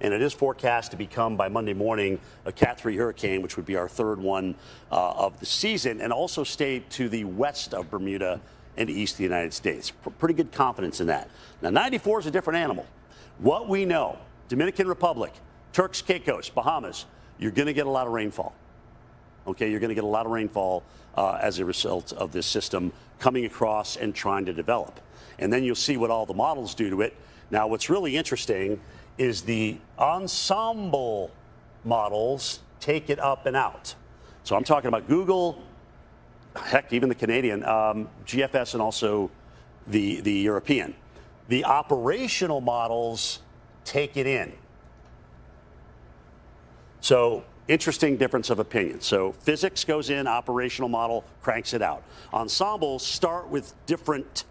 and it is forecast to become by Monday morning a Cat 3 hurricane, which would be our third one of the season, and also stay to the west of Bermuda and east of the United States. Pretty good confidence in that. Now, 94 is a different animal. What we know, Dominican Republic, Turks, Caicos, Bahamas, you're going to get a lot of rainfall. Okay, you're going to get a lot of rainfall as a result of this system coming across and trying to develop. And then you'll see what all the models do to it. Now, what's really interesting is the ensemble models take it up and out. So I'm talking about Google, heck, even the Canadian, GFS, and also the European. The operational models take it in. So interesting difference of opinion. So physics goes in, operational model cranks it out. Ensembles start with different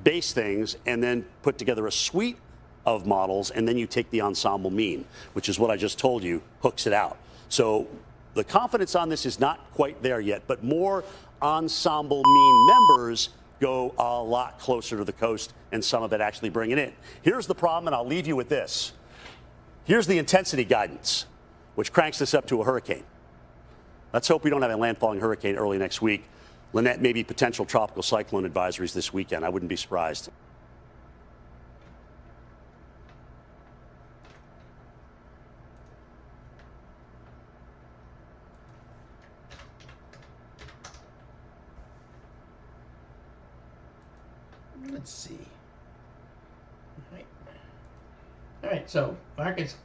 base things and then put together a suite of models, and then you take the ensemble mean, which is what I just told you, hooks it out. So the confidence on this is not quite there yet, but more ensemble mean members go a lot closer to the coast, and some of it actually bring it in. Here's the problem, and I'll leave you with this. Here's the intensity guidance, which cranks this up to a hurricane. Let's hope we don't have a landfalling hurricane early next week. Lynette, maybe potential tropical cyclone advisories this weekend. I wouldn't be surprised. Let's see. All right, so market's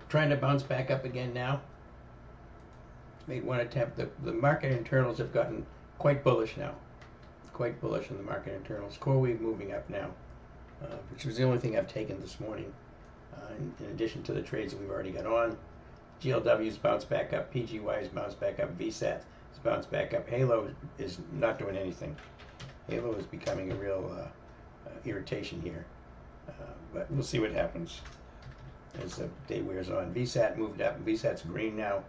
trying to bounce back up again now. Made one attempt. The market internals have gotten quite bullish now. Quite bullish on the market internals. CoreWeave moving up now, which was the only thing I've taken this morning. In addition to the trades that we've already got on, GLW's bounced back up. PGY's bounced back up. VSAT has bounced back up. Halo is not doing anything. Halo is becoming a real irritation here, but we'll see what happens as the day wears on. VSAT moved up. VSAT's green now.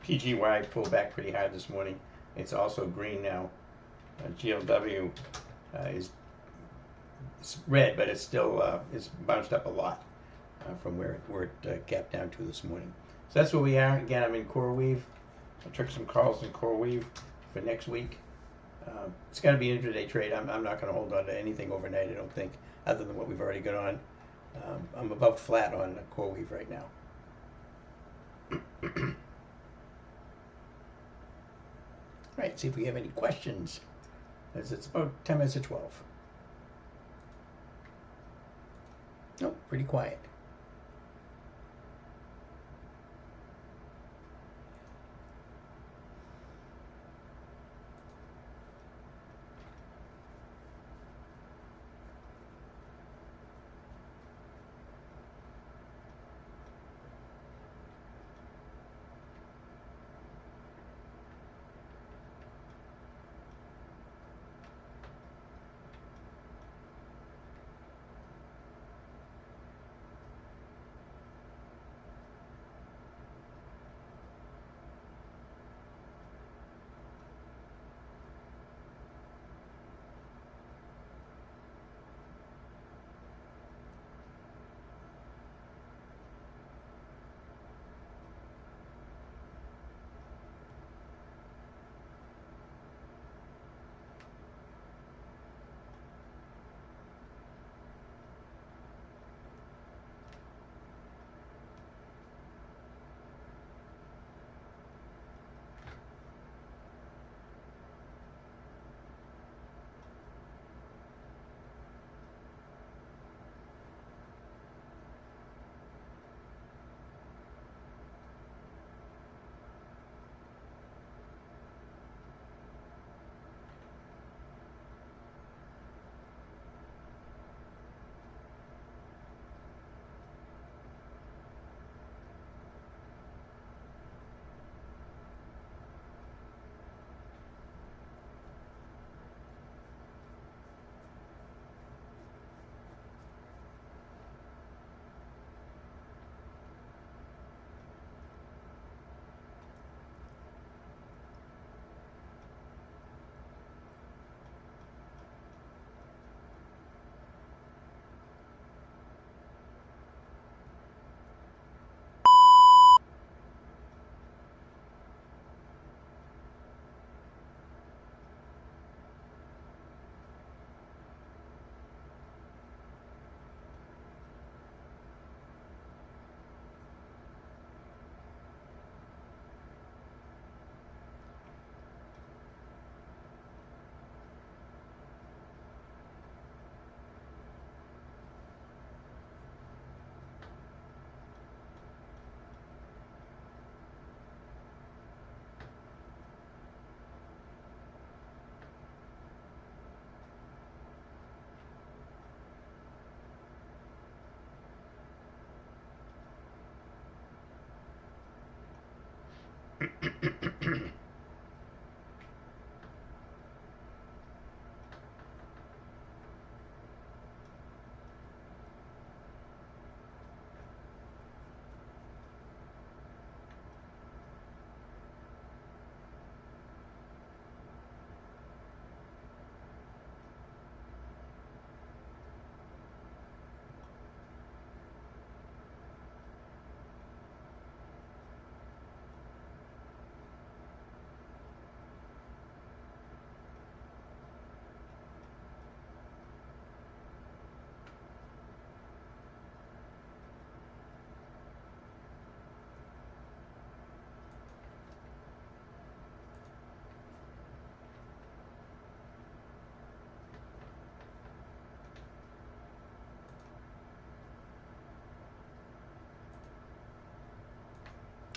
PGY pulled back pretty hard this morning. It's also green now. GLW is red, but it's still it's bounced up a lot from where it gapped down to this morning. So that's where we are. Again, I'm in CoreWeave. I took some calls in CoreWeave for next week. It's going to be an intraday trade. I'm not going to hold on to anything overnight, I don't think, other than what we've already got on. I'm about flat on CoreWeave right now. Right, see if we have any questions, as it's about 10 minutes to 12. Nope, pretty quiet.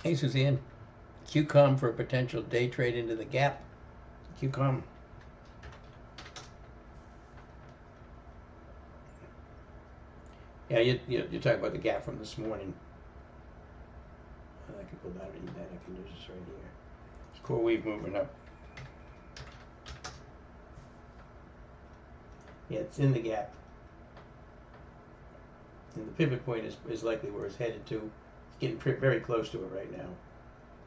Hey, Suzanne. QCOM for a potential day trade into the gap. QCOM. Yeah, you're talking about the gap from this morning. I could go down and read that. I can do this right here. It's core weave moving up. Yeah, it's in the gap. And the pivot point is likely where it's headed to. It's getting very close to it right now.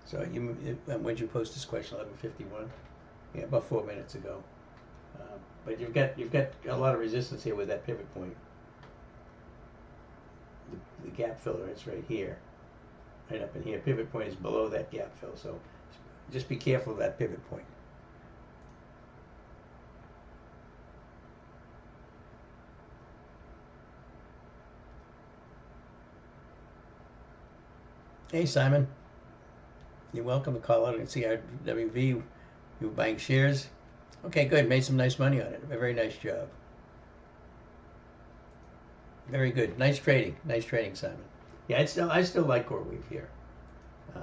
So when did you post this question? 11:51. Yeah, about 4 minutes ago. But you've got a lot of resistance here with that pivot point. The gap filler is right here, right up in here. Pivot point is below that gap fill, so just be careful of that pivot point. Hey, Simon. You're welcome to call out and see our WV. You were buying shares. Okay, good. Made some nice money on it. A very nice job. Very good. Nice trading. Nice trading, Simon. Yeah, I still like CoreWeave here.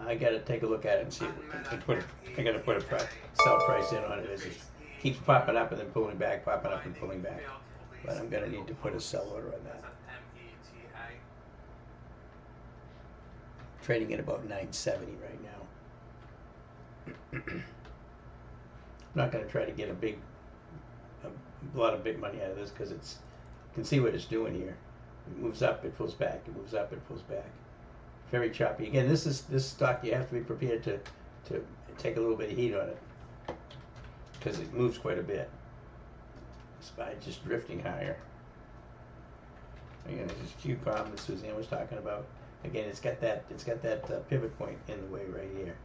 I got to take a look at it and see. I got to put a sell price in on it as it keeps popping up and then pulling back, popping up and pulling back. But I'm going to need to put a sell order on that. Trading at about 970 right now. I'm not going to try to get a lot of big money out of this because you can see what it's doing here. It moves up, it pulls back. It moves up, it pulls back. Very choppy. Again, this stock you have to be prepared to take a little bit of heat on it because it moves quite a bit. By just drifting higher. Again, this is QCOM that Suzanne was talking about. Again, it's got that pivot point in the way right here.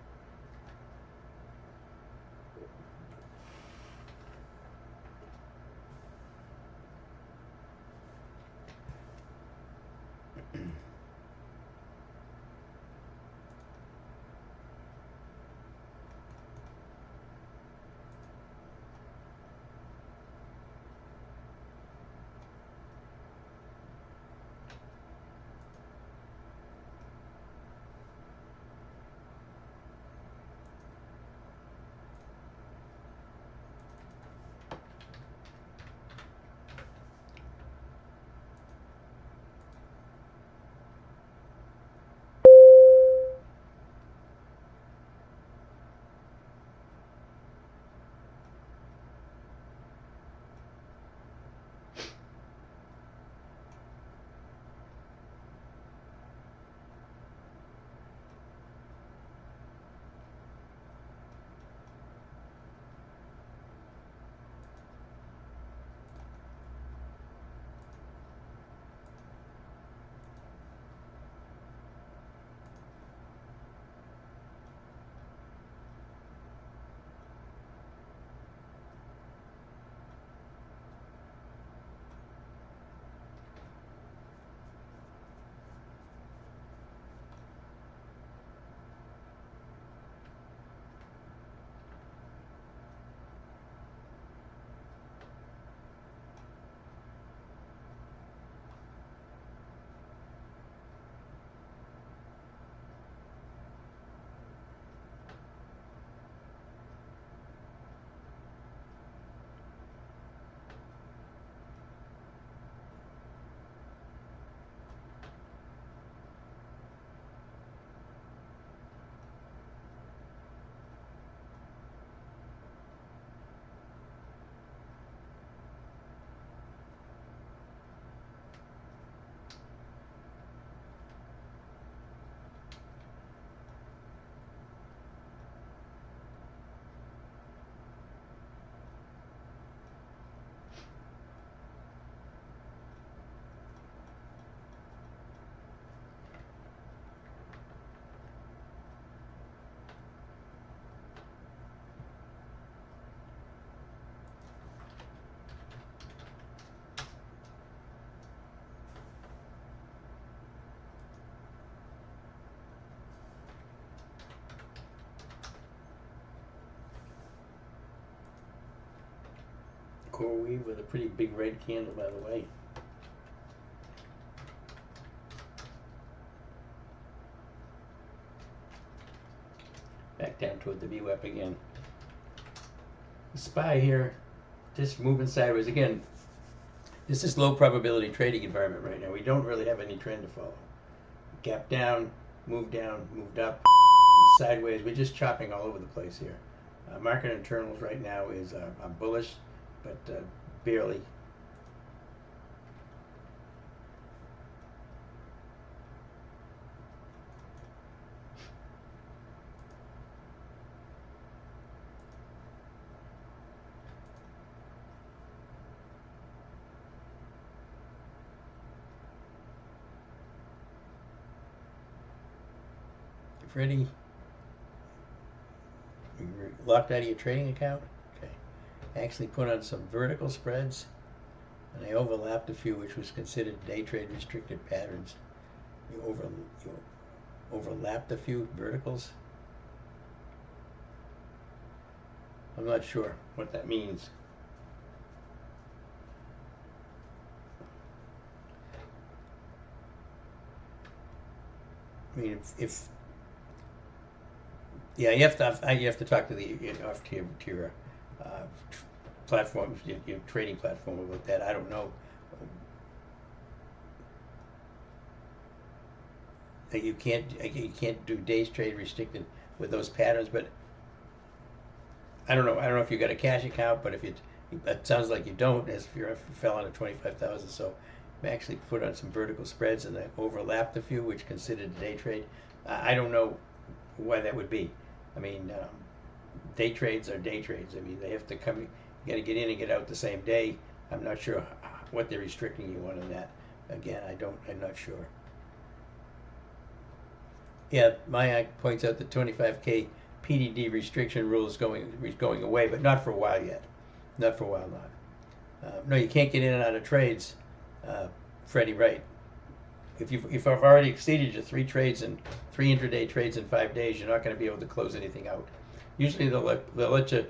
CoreWeave with a pretty big red candle, by the way. back down toward the VWAP again. The SPY here, just moving sideways again. This is low probability trading environment right now. We don't really have any trend to follow. Gap down, moved up, sideways. We're just chopping all over the place here. Market internals right now is bullish, but barely. Freddie, you're locked out of your trading account? Okay. I actually put on some vertical spreads, and I overlapped a few which was considered day trade restricted patterns. You overlapped a few verticals. I'm not sure what that means. I mean, if yeah, you have to talk to the to your platform, your trading platform about that. I don't know that you can't do days trade restricted with those patterns, but I don't know. I don't know if you got a cash account, but if it sounds like you don't, as if you fell under 25,000. So I actually put on some vertical spreads and I overlapped a few, which considered day trade. I don't know why that would be. I mean, day trades are day trades. I mean, they have to come. You got to get in and get out the same day. I'm not sure what they're restricting you on that. Again, I'm not sure. Yeah, Mayak points out the 25K PDD restriction rule is going away, but not for a while yet. Not for a while, not. No, you can't get in and out of trades, Freddie. Right? If you've already exceeded your 3 intraday trades in 5 days, you're not going to be able to close anything out. Usually they'll let you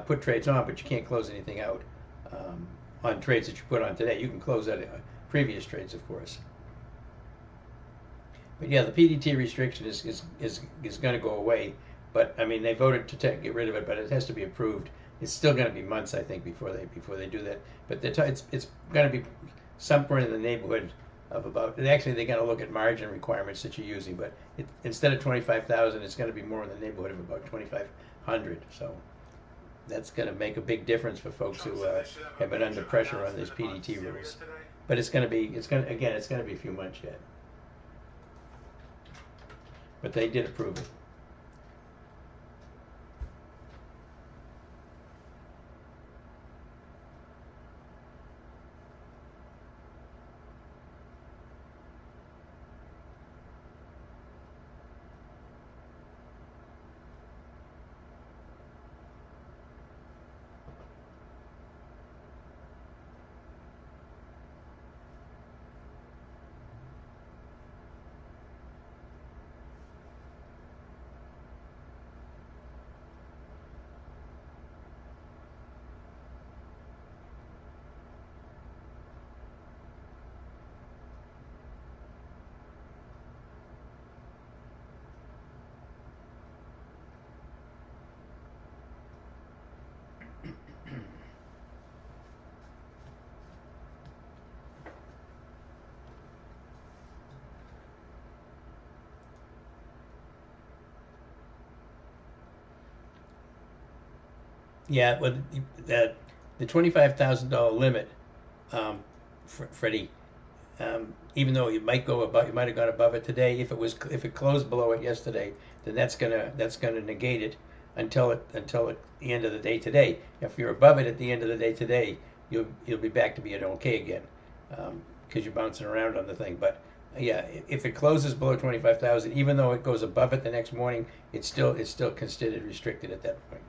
put trades on, but you can't close anything out on trades that you put on today. You can close out previous trades, of course. But yeah, the PDT restriction is going to go away. But I mean, they voted to get rid of it, but it has to be approved. It's still going to be months, I think, before they do that. But it's going to be somewhere in the neighborhood of about. Actually, they're going to look at margin requirements that you're using, but instead of 25,000, it's going to be more in the neighborhood of about 2,500. So that's going to make a big difference for folks who have been under pressure on these PDT rules. But it's going to be a few months yet. But they did approve it. Yeah, well, the $25,000 limit, Freddie. Even though you might have gone above it today. If it closed below it yesterday, then that's gonna negate it until the end of the day today. If you're above it at the end of the day today, you'll be back to being okay again, because you're bouncing around on the thing. But yeah, if it closes below 25,000, even though it goes above it the next morning, it's still considered restricted at that point.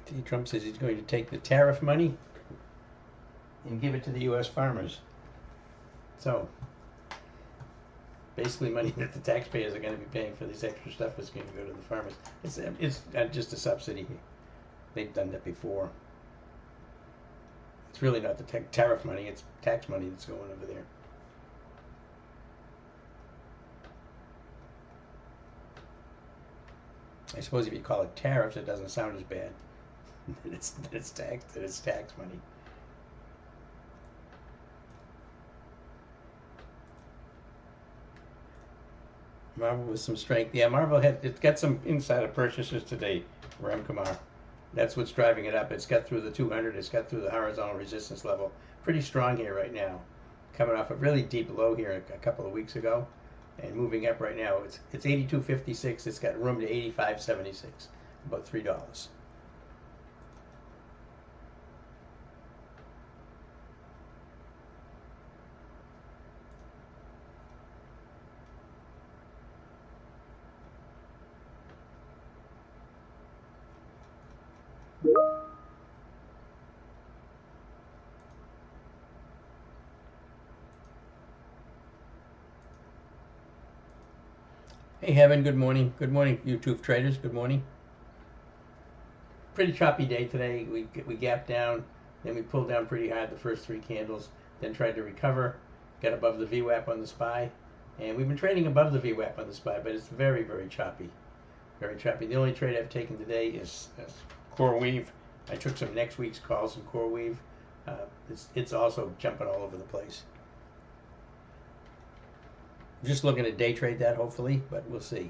See, Trump says he's going to take the tariff money and give it to the U.S. farmers. So, basically money that the taxpayers are going to be paying for this extra stuff is going to go to the farmers. It's just a subsidy. They've done that before. It's really not the tariff money, it's tax money that's going over there. I suppose if you call it tariffs, it doesn't sound as bad. it's tax money. Marvel with some strength. Yeah, Marvel it's got some insider purchases today. Ram Kumar. That's what's driving it up. It's got through the 200. It's got through the horizontal resistance level. Pretty strong here right now. Coming off a really deep low here a couple of weeks ago, and moving up right now. It's 82.56. It's got room to 85.76. About $3. Hey, Heaven, good morning. Good morning, YouTube traders. Good morning. Pretty choppy day today. We gapped down, then we pulled down pretty hard the first three candles, then tried to recover, got above the VWAP on the SPY, and we've been trading above the VWAP on the SPY, but it's very, very choppy. Very choppy. The only trade I've taken today is CoreWeave. I took some next week's calls in CoreWeave. It's also jumping all over the place. I'm just looking to day trade that, hopefully, but we'll see.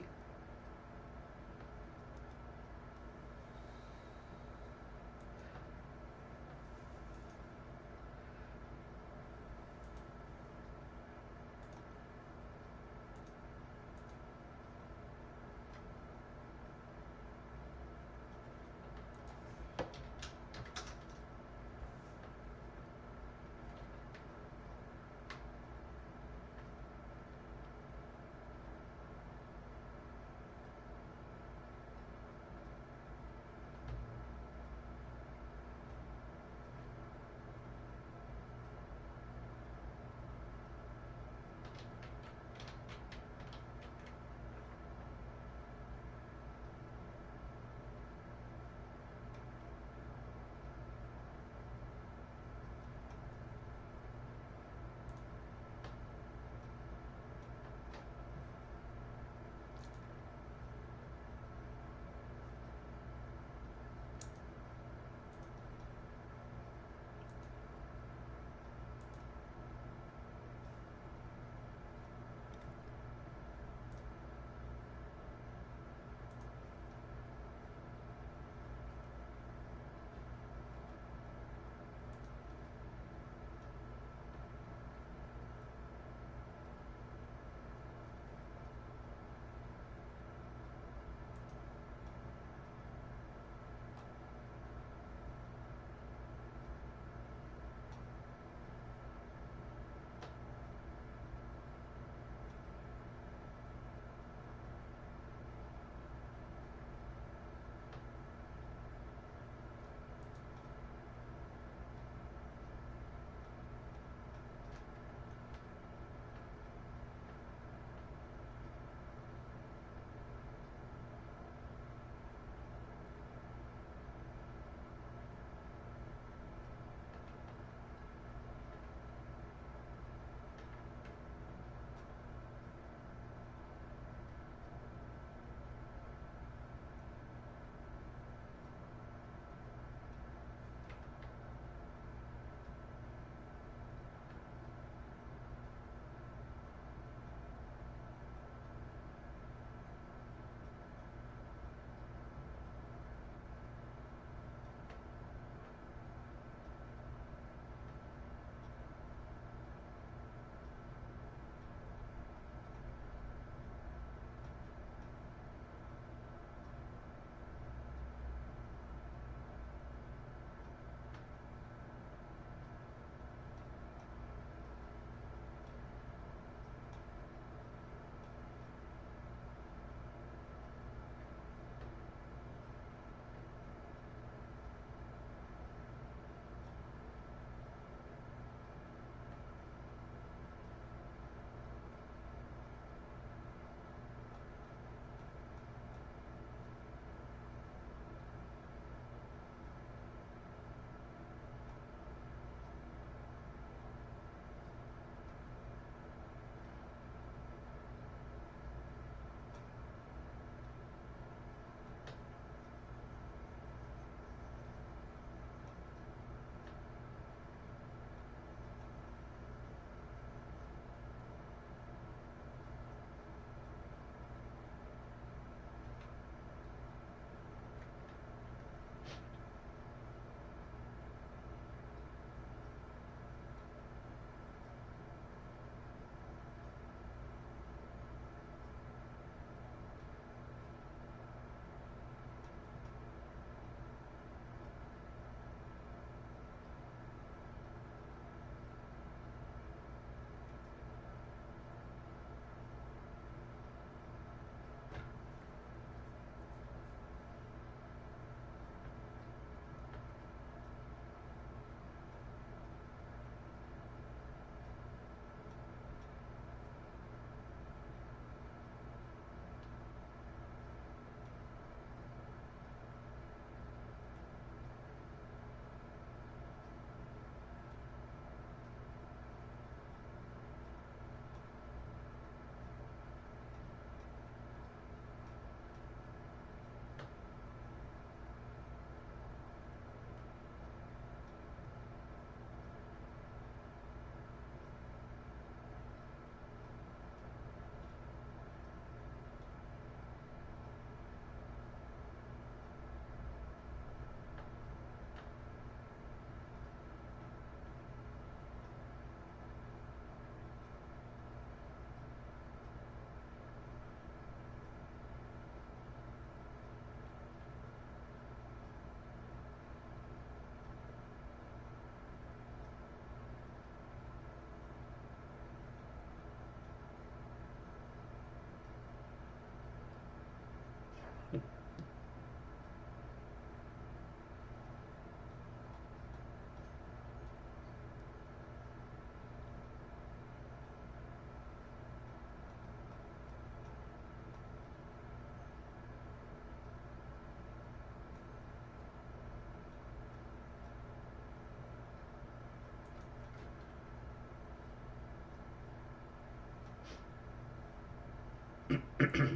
Are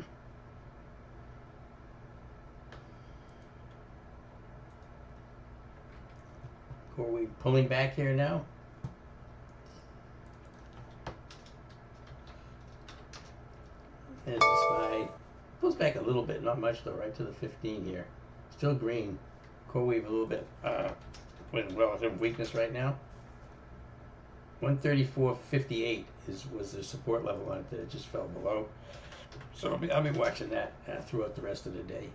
we pulling back here now? There's the SPY. Pulls back a little bit, not much though, right to the 15 here. Still green. Core wave a little bit with relative weakness right now. 134.58 was the support level on it that it just fell below. So I'll be watching that throughout the rest of the day.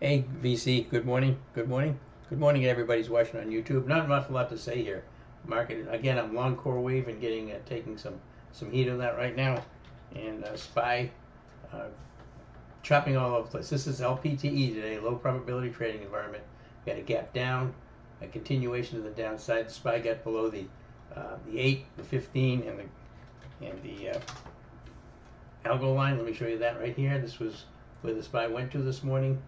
Hey, VC, good morning. Good morning. Good morning to everybody who's watching on YouTube. Not an awful lot to say here. Market, again, I'm long core wave and taking some heat on that right now. And SPY chopping all over the place. This is LPTE today, low probability trading environment. Got a gap down, a continuation to the downside. The SPY got below the 8, the 15, and the algo line. Let me show you that right here. This was where the SPY went to this morning.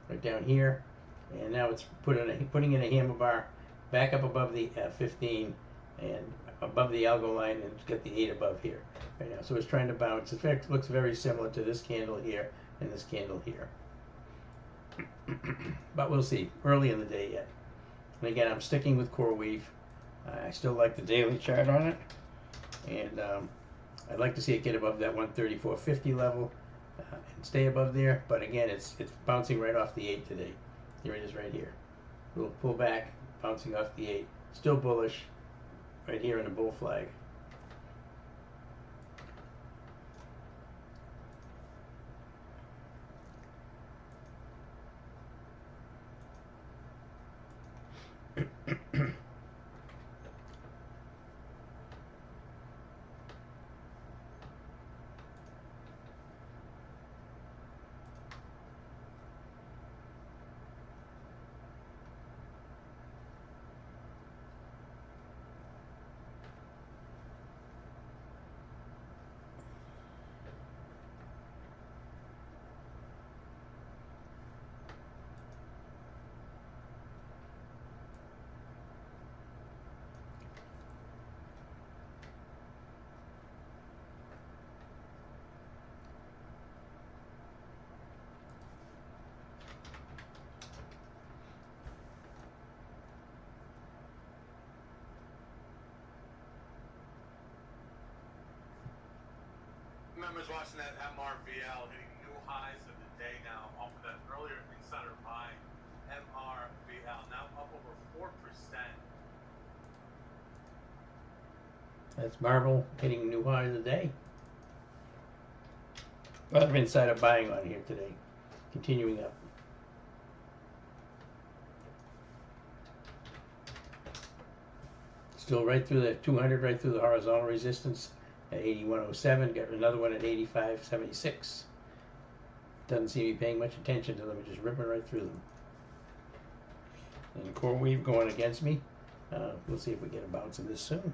Right down here, and now it's putting in a hammer bar back up above the 15 and above the algo line, and get the 8 above here right now. So it's trying to bounce. In fact, it looks very similar to this candle here and this candle here. But we'll see. Early in the day yet. And again, I'm sticking with core weave. I still like the daily chart on it, and I'd like to see it get above that 134.50 level. And stay above there, but again, it's bouncing right off the 8 today. Here it is right here. A little pullback, bouncing off the 8. Still bullish, right here in the bull flag. Members watching that MRVL hitting new highs of the day now off of that earlier insider buy. MRVL now up over 4%. That's Marvel hitting new high of the day. A lot of insider buying on here today, continuing up. Still right through the 200, right through the horizontal resistance at 81.07. Got another one at 85.76. Doesn't seem to be paying much attention to them. It's just ripping right through them. And core weave going against me. We'll see if we get a bounce in this soon.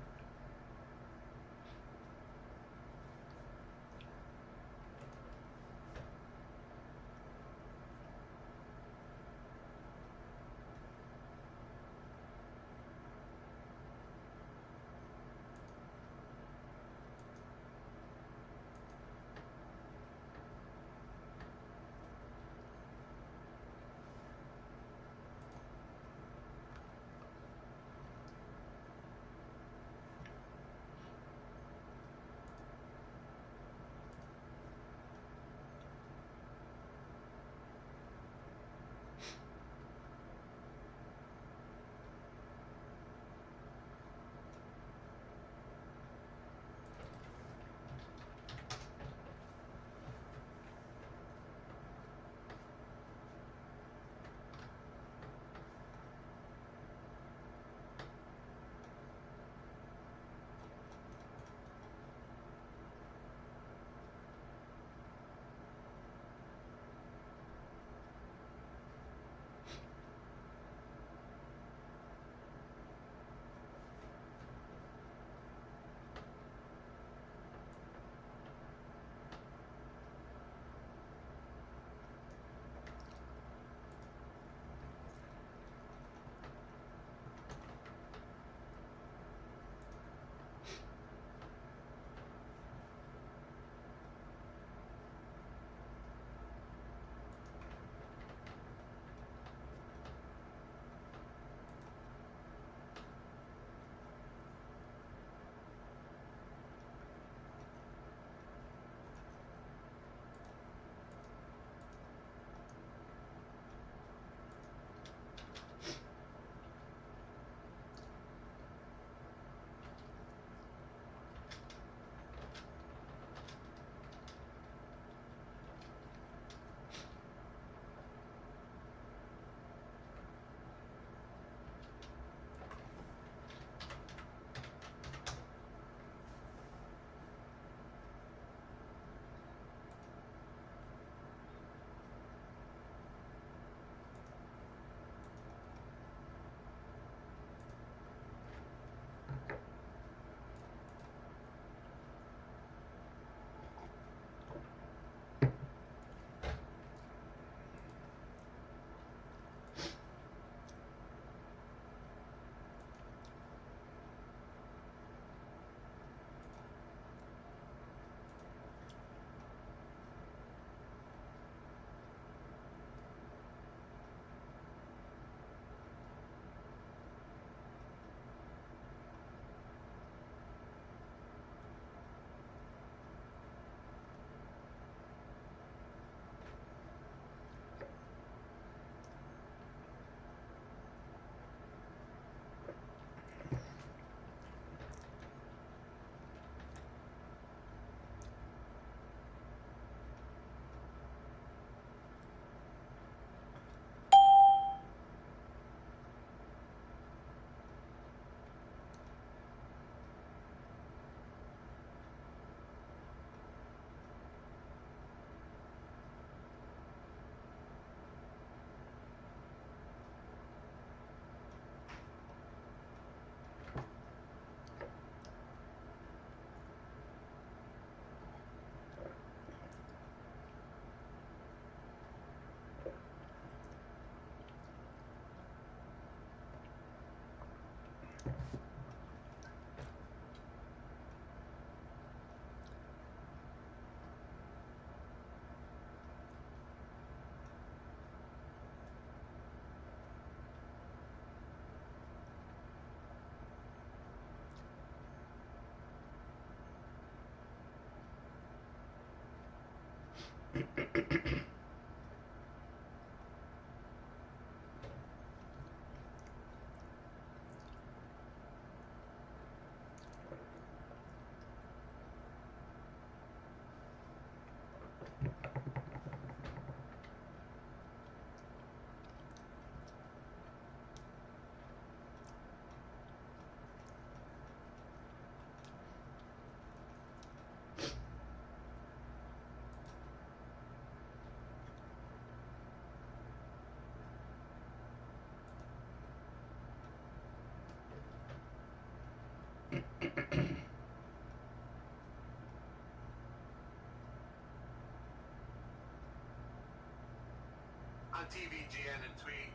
On TVGN and tweet,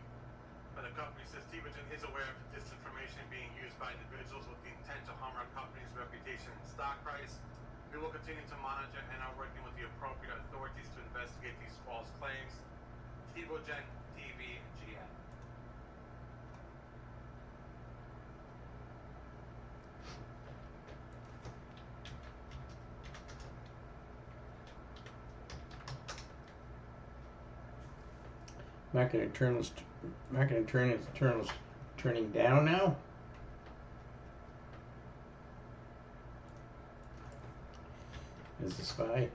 but the company says TVGN is aware of disinformation being used by individuals with the intent to harm our company's reputation and stock price. We will continue to monitor and are working with the appropriate authorities to investigate these false claims. TVGN, TV, and GN. Market internals turning down now. As the SPY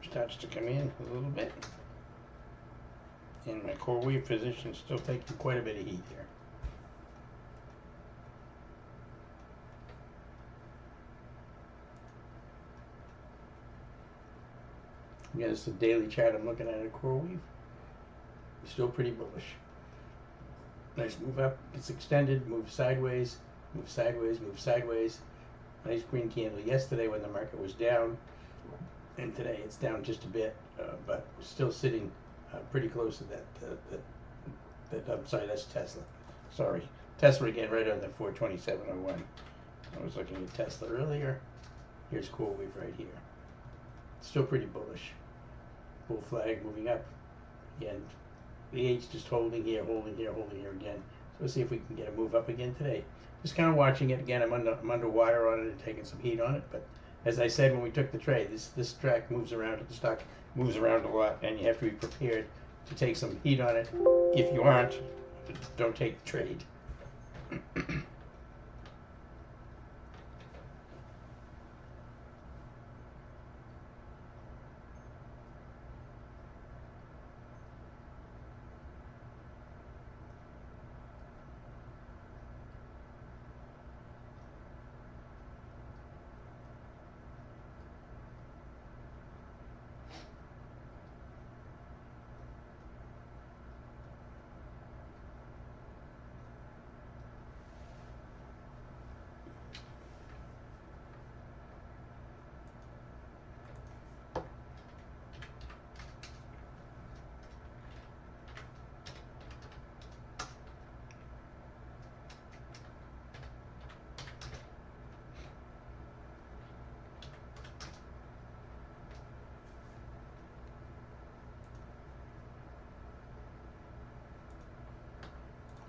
starts to come in a little bit. And my core wave position is still taking quite a bit of heat here. Again, it's the daily chart I'm looking at a core wave. Still pretty bullish. Nice move up, it's extended, move sideways, move sideways, move sideways. Nice green candle yesterday when the market was down, and today it's down just a bit, but we're still sitting pretty close to that. I'm sorry, that's Tesla. Sorry, Tesla again, right on the 427.01. I was looking at Tesla earlier. Here's core wave right here. Still pretty bullish. Bull flag moving up again. The H just holding here, holding here, holding here again. So let's see if we can get a move up again today. Just kind of watching it again. I'm underwater on it and taking some heat on it. But as I said when we took the trade, this track moves around. The stock moves around a lot, and you have to be prepared to take some heat on it. If you aren't, don't take the trade.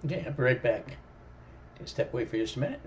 Okay, I'll be right back. Take a step away for just a minute.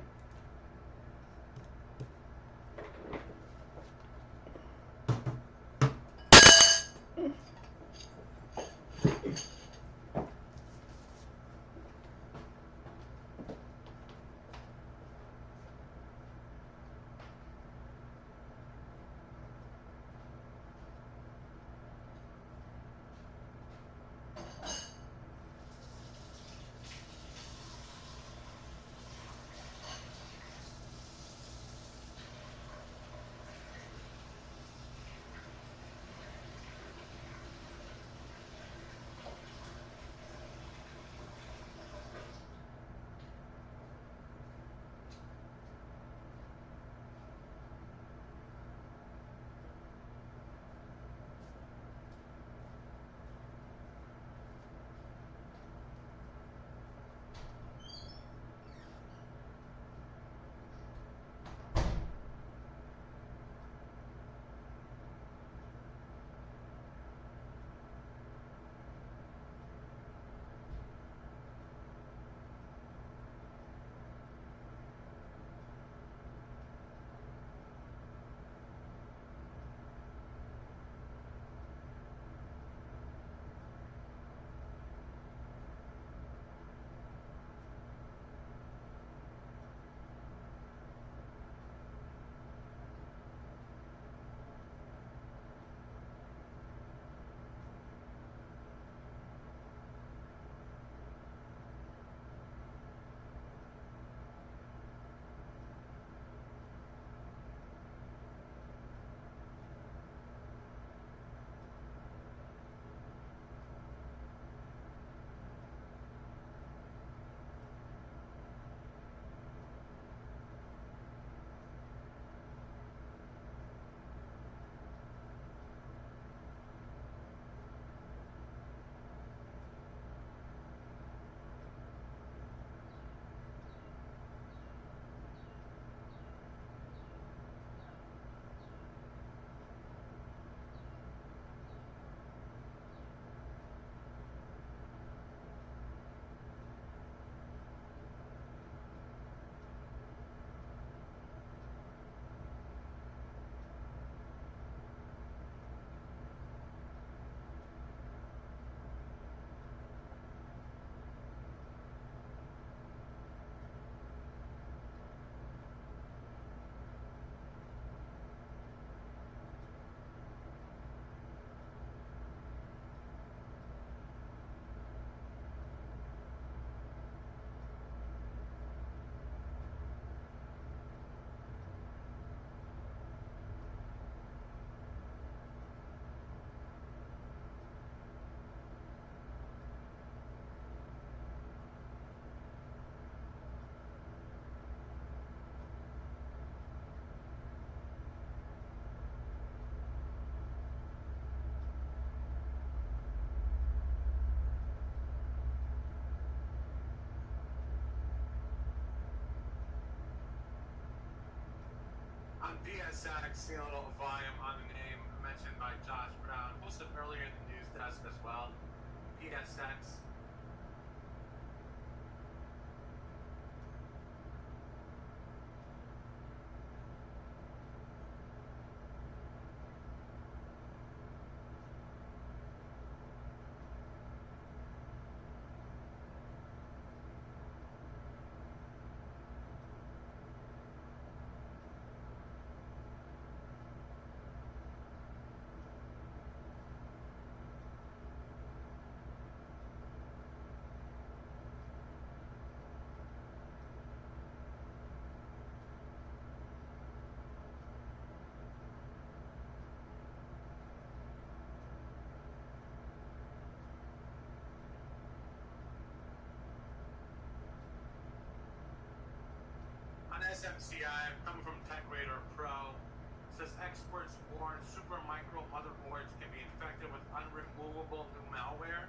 on DSX, seeing a little volume on the name mentioned by Josh Brown, posted earlier in the news desk as well. DSX. On SMCI, coming from TechRadar Pro, says experts warn Supermicro motherboards can be infected with unremovable new malware.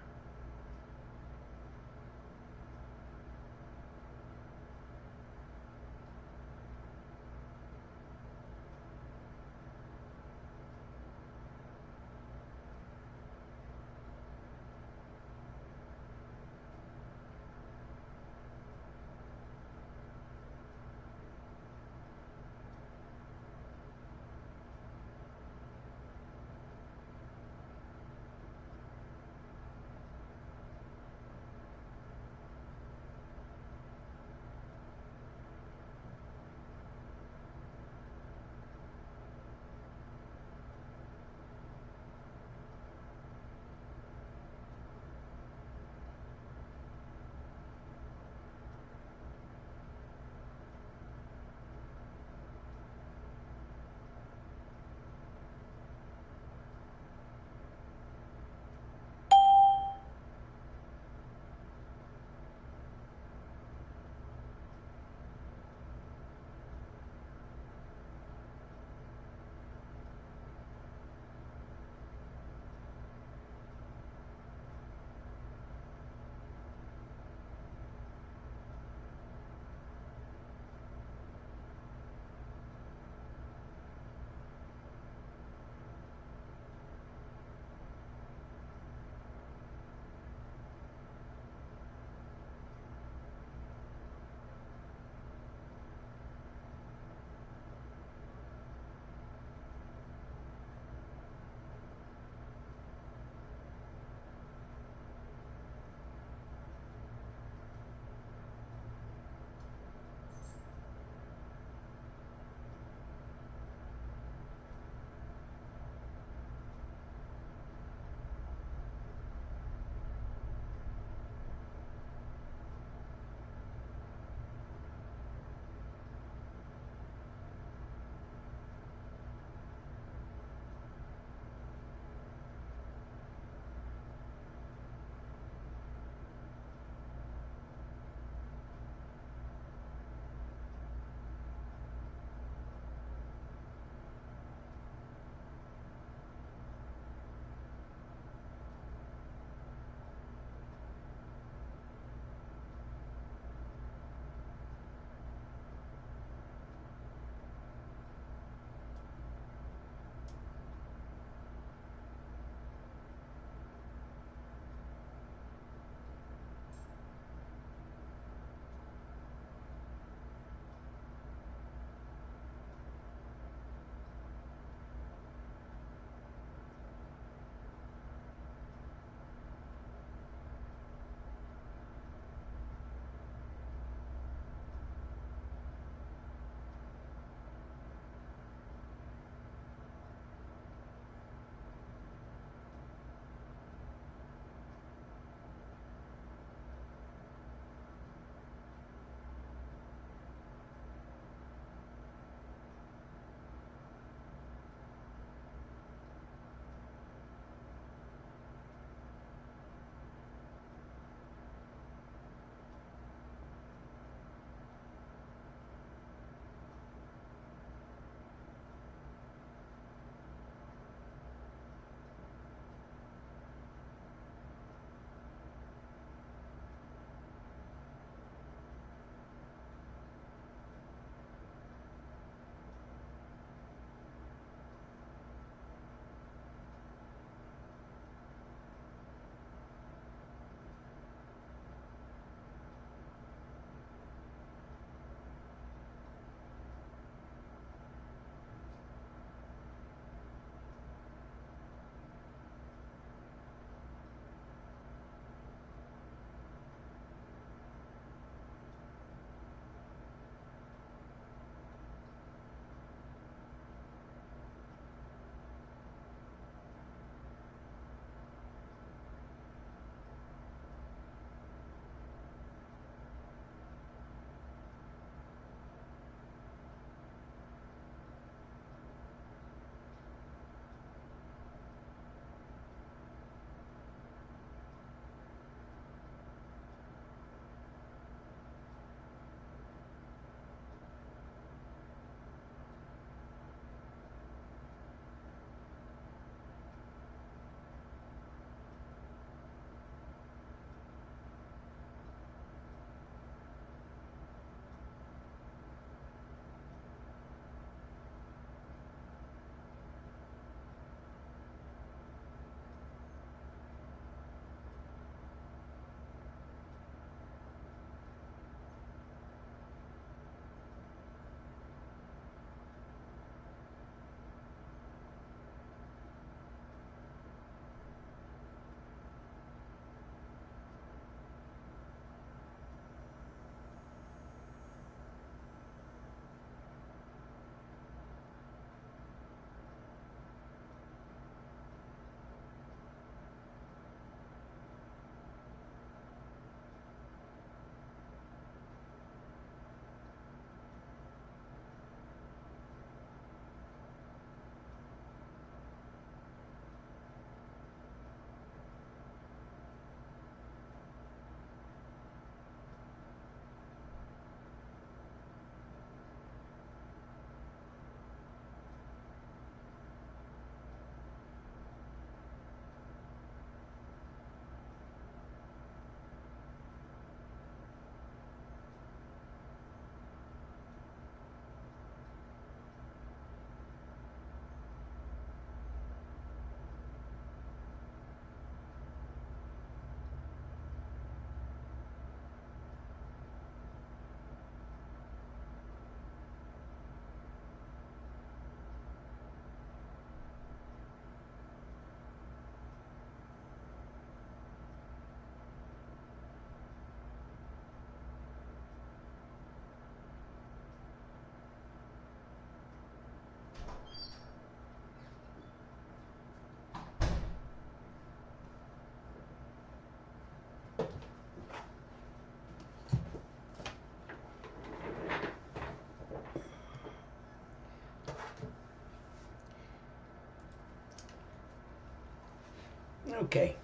Okay,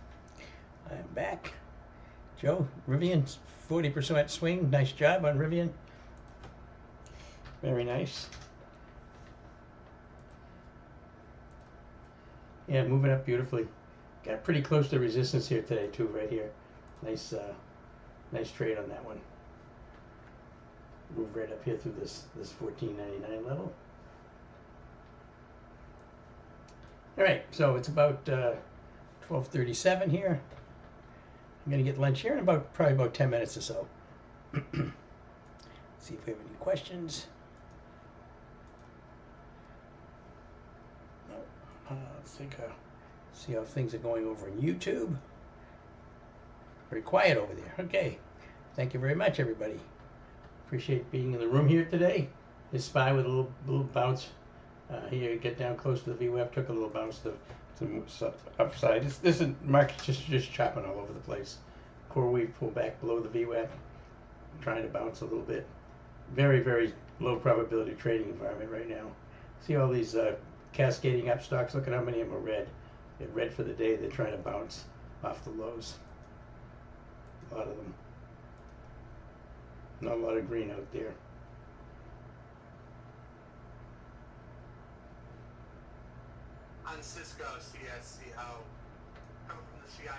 I'm back. Joe, Rivian, 40% swing. Nice job on Rivian. Very nice. Yeah, moving up beautifully. Got pretty close to resistance here today too, right here. Nice, nice trade on that one. Move right up here through this 14.99 level. All right, so it's about 12:37 here. I'm gonna get lunch here in probably about 10 minutes or so. See if we have any questions. No. Let's see how things are going over in YouTube. Very quiet over there. Okay. Thank you very much, everybody. Appreciate being in the room here today. This SPY with a little bounce. Here, get down close to the VWAP. Took a little bounce to upside. This is market just chopping all over the place. Core wave pull back below the VWAP. Trying to bounce a little bit. Very, very low probability trading environment right now. See all these cascading up stocks. Look at how many of them are red. They're red for the day. They're trying to bounce off the lows. A lot of them. Not a lot of green out there. On Cisco, CSCO, coming from the CISA,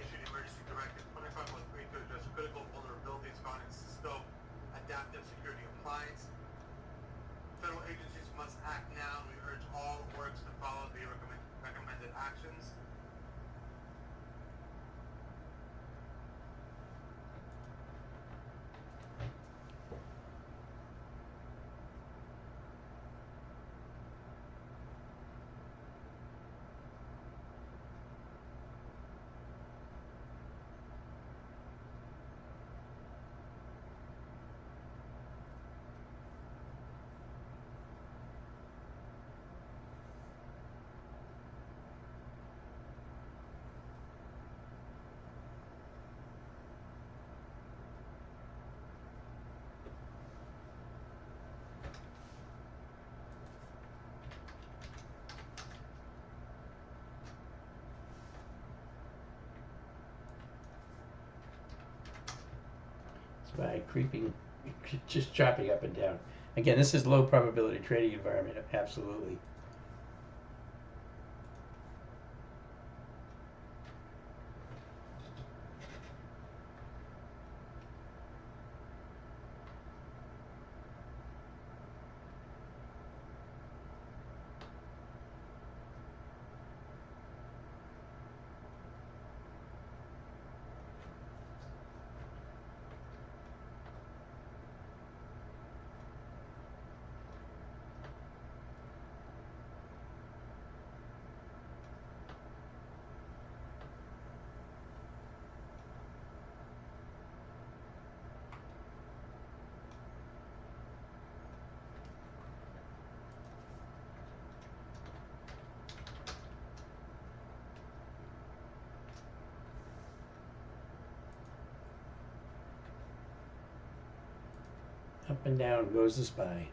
issued emergency directive 2503 to address critical vulnerabilities found in Cisco adaptive security appliance. Federal agencies must act now. We urge all orgs to follow the recommended actions. SPY creeping, just chopping up and down. Again, this is low probability trading environment. Absolutely. Up and down goes the SPY.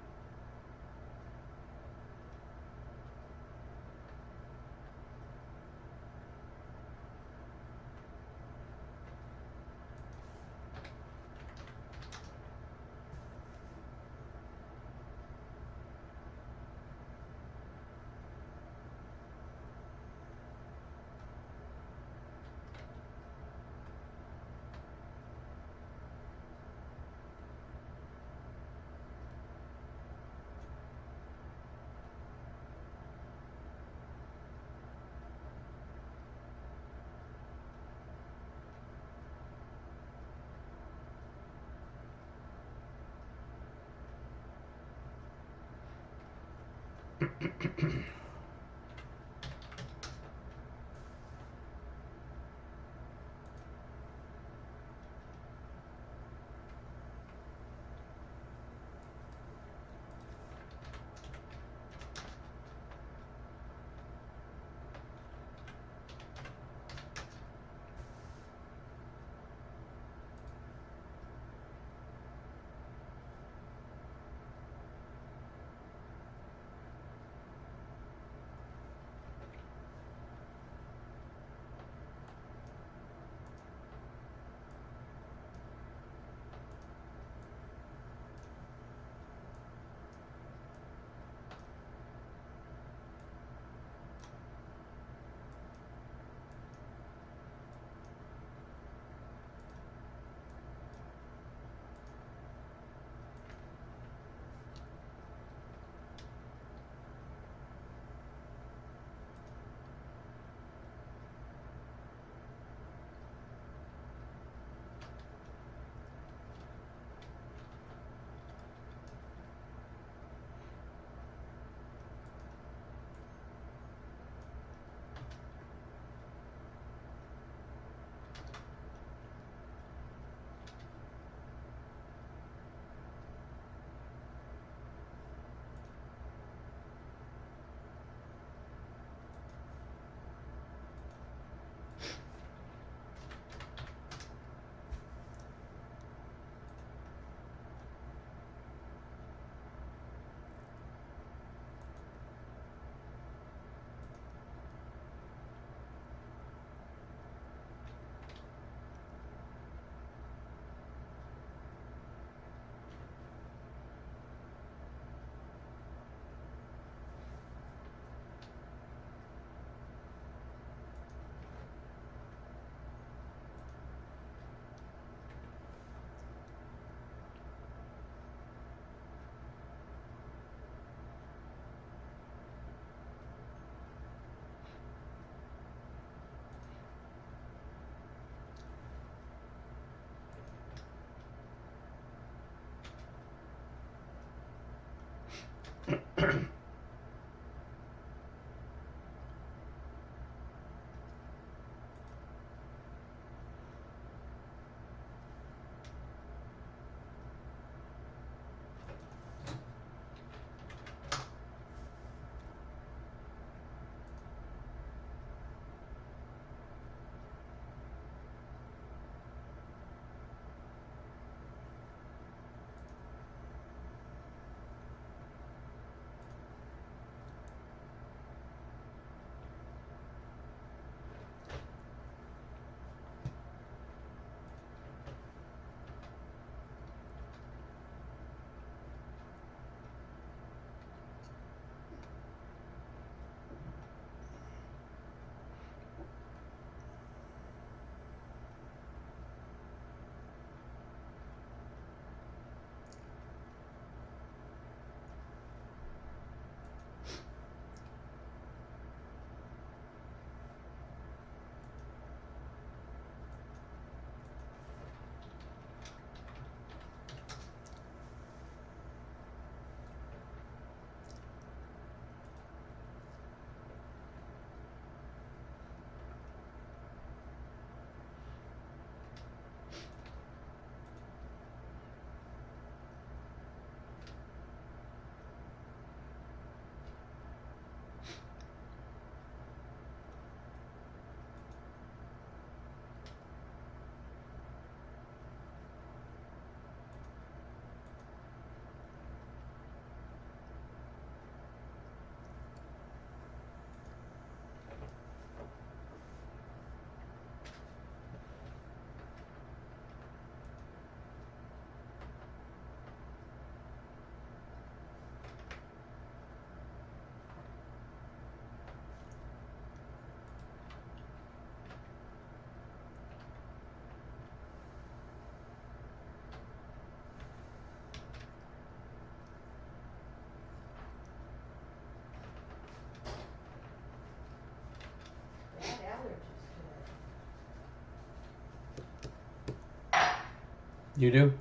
You do?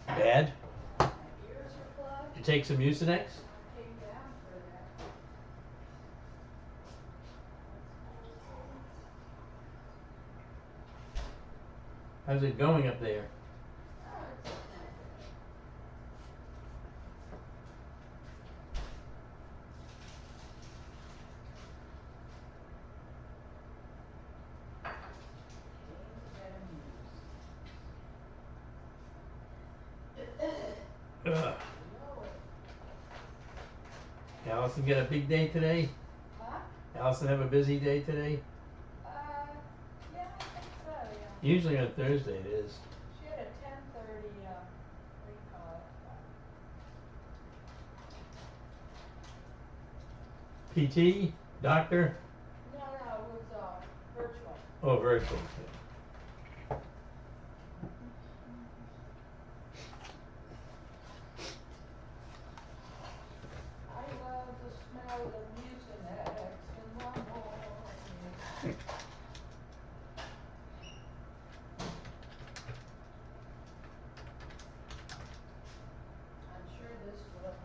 Yeah. Bad? My ears are plugged. You take some Mucinex? I came down for that. How's it going up there? Oh, it's okay. Ugh. Allison got a big day today? Huh? Allison have a busy day today? Yeah, I think so, yeah. Usually on Thursday it is. She had a 10:30, what do you call it? PT? Doctor? No, it was, virtual. Oh, virtual. I love the smell of Mucinex in the morning. I'm sure this will help.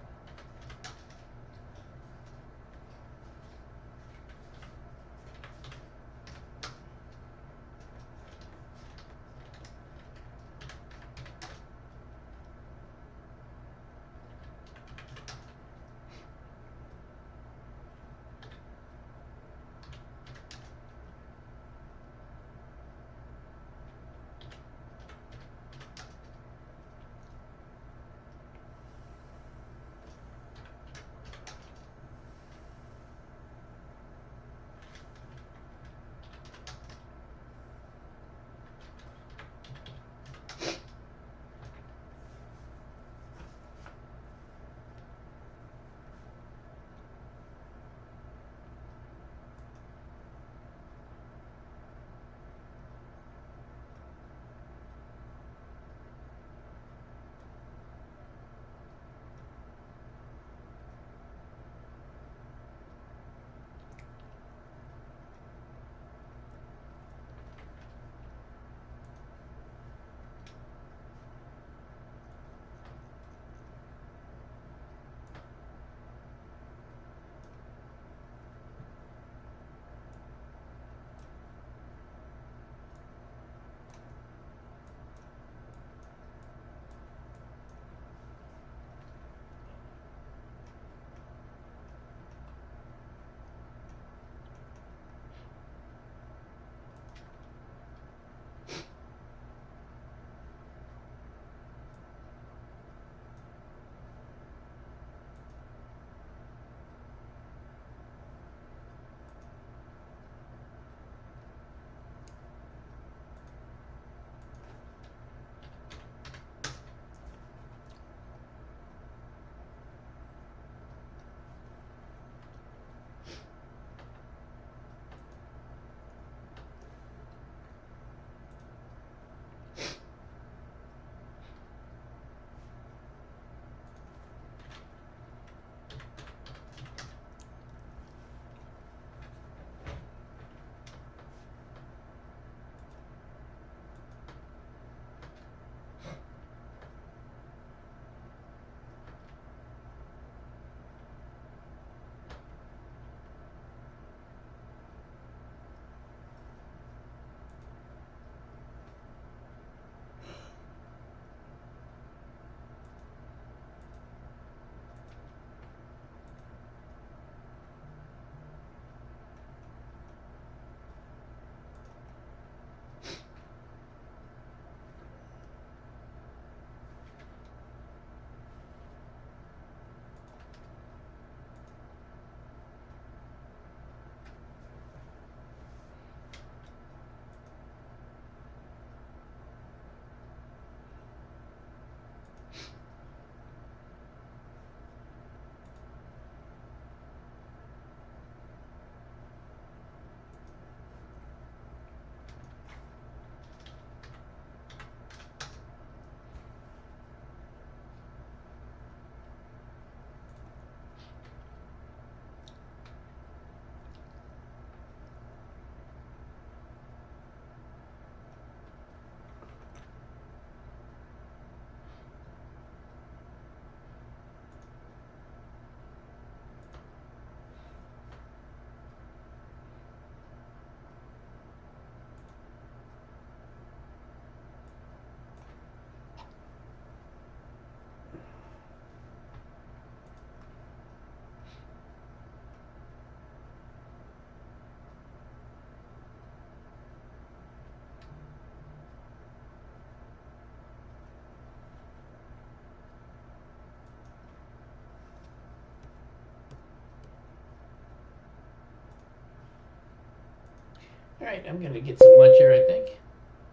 All right, I'm going to get some lunch here, I think.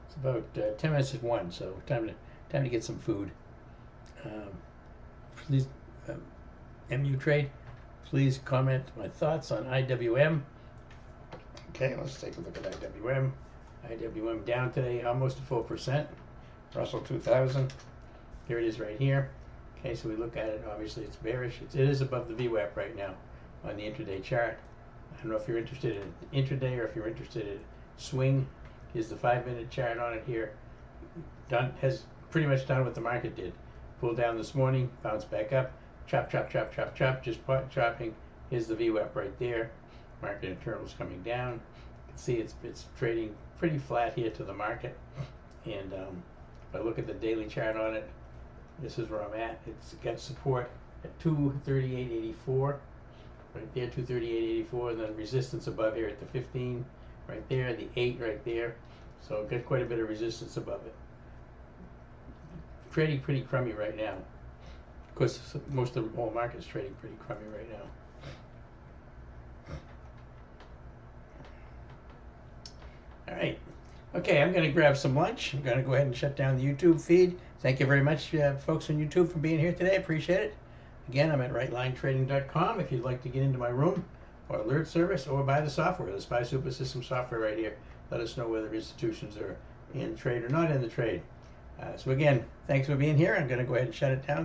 It's about 10 minutes at 1, so time to get some food. Please, MU Trade, please comment my thoughts on IWM. Okay, let's take a look at IWM. IWM down today, almost a full %. Russell 2000. Here it is right here. Okay, so we look at it. Obviously, it's bearish. It is above the VWAP right now on the intraday chart. I don't know if you're interested in intraday or if you're interested in swing. Here's the 5-minute chart on it here. Has pretty much done what the market did. Pulled down this morning, bounced back up, chop, chop, chop, chop, chop, just chopping. Here's the VWAP right there. Market internals coming down. You can see it's trading pretty flat here to the market. And if I look at the daily chart on it, this is where I'm at. It's got support at 238.84. Right there, 238.84, and then resistance above here at the 15, right there, the 8 right there. So got quite a bit of resistance above it. Trading pretty crummy right now. Of course, most of the whole market's trading pretty crummy right now. All right. Okay, I'm going to grab some lunch. I'm going to go ahead and shut down the YouTube feed. Thank you very much, folks on YouTube, for being here today. I appreciate it. Again, I'm at rightlinetrading.com if you'd like to get into my room or alert service or buy the software, the SPY Super System software right here. Let us know whether institutions are in trade or not in the trade. So again, thanks for being here. I'm going to go ahead and shut it down.